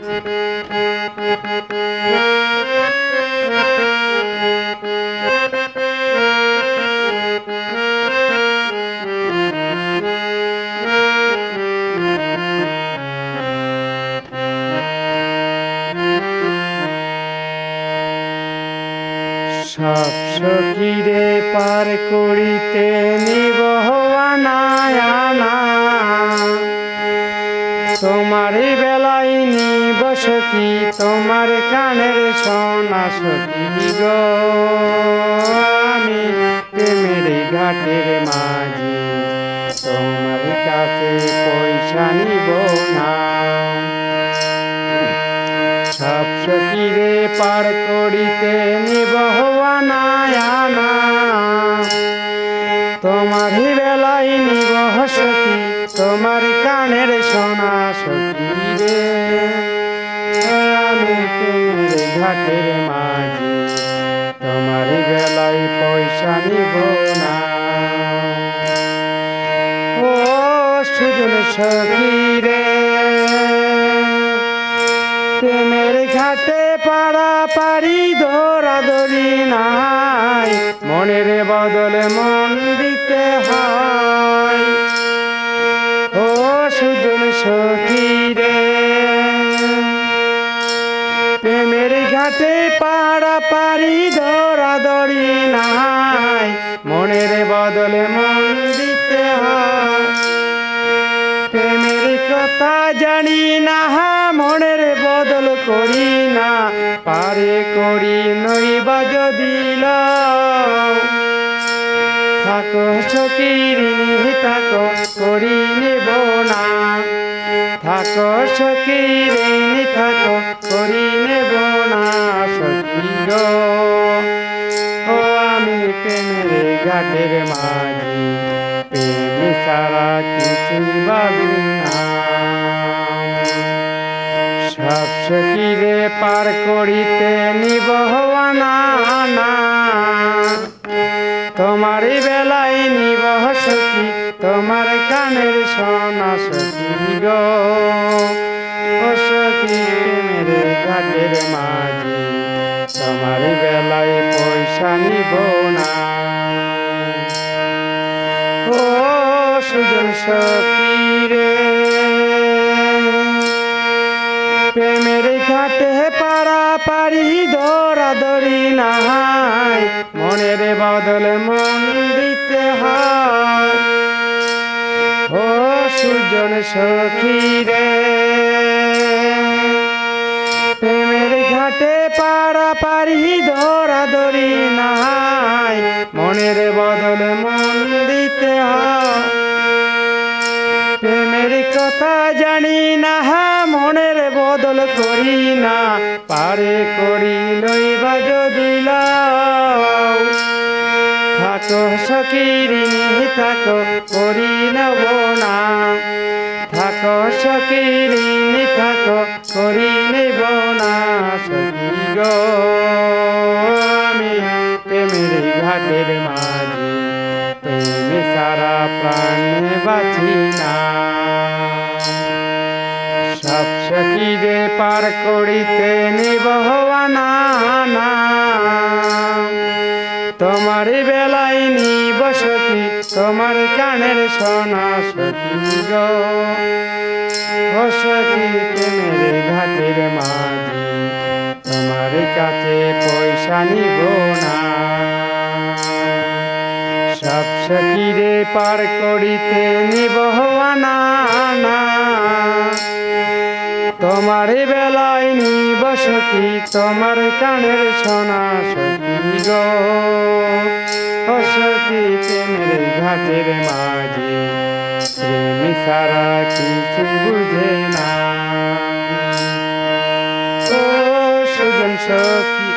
সব সখীরে পার করিতে নিবহ আনা তোমার বেলায় নিব সখী তোমার কানের সোনা সখী গো। আমি প্রেমের ঘাটের মাঝি তোমার কাছে পয়সা নিব না। সব সখীরে পার করিতে নিবহ আনা তোমার বেলায় নিবহ সখী তোমার কানের সোনা সখী রে। আমি প্রেমের ঘাটের মাঝি তোমার বেলায় পয়সা নিব না। ও সুজন সখী রে প্রেমের ঘাটে পাড়াপাড়ি দৌড়াদৌড়ি নাই, মনের বদলে মন দিতে হয়। ও সুজন সখী রে প্রেমের ঘাটে পাড়াপাড়ি দৌড়াদৌড়ি নাই, মনের বদলে মন দিতে হয়। প্রেমের কথা জানি না মনের বদল করি না, পারে করি নইবা যদি লও। থাকো সখী ঋণী থাকো করি নেব না, থাকো সখী ঋণী থাকো করি নেব না সখী গো। ও আমি প্রেমের ঘাটের মাঝি প্রেম ছাড়া কিছুই ভাবি না। সব সখীরে পার করিতে নিবহ আনা তোমার বেলায় নিবহ সখী তোমার কানের সোনা সখী গো। ও সখী প্রেমের ঘাটের মাঝি তোমার বেলায় পয়সা নিব না। ও সুজন সখী রে প্রেমের ঘাটে পাড়াপাড়ি দৌড়াদৌড়ি নাই, মনের বদলে মন দিতে হয়। ও সুজন সখী রে প্রেমের ঘাটে পাড়াপাড়ি দৌড়াদৌড়ি নাই, মনের বদলে মন দিতে হয়। প্রেমের কথা জানি না মনের বদল করি না, পারে করি লইবা যদি লও। থাকো সখী ঋণী থাকো করি নেব না, থাকো সখী ঋণী থাকো করি নেব না সখী গো। আমি প্রেমের ঘাটের মাঝি প্রেম সারা প্রাণে বাঁচি না। সব সখীরে পার করিতে নিবহ আনা তোমার বেলায় নিব সখী তোমার কানের সোনা সখী গো। ও সখী প্রেমের ঘাটের মাঝি তোমার কাছে পয়সা নিব না। সব সখীরে পার করিতে নিবহ আনা তোমার বেলায় নিব সখী তোমার কানের সোনা সখী গো। ও সখী প্রেমের ঘাটের মাঝি প্রেম ছাড়া কিছু বুঝে না। ও সুজন সখী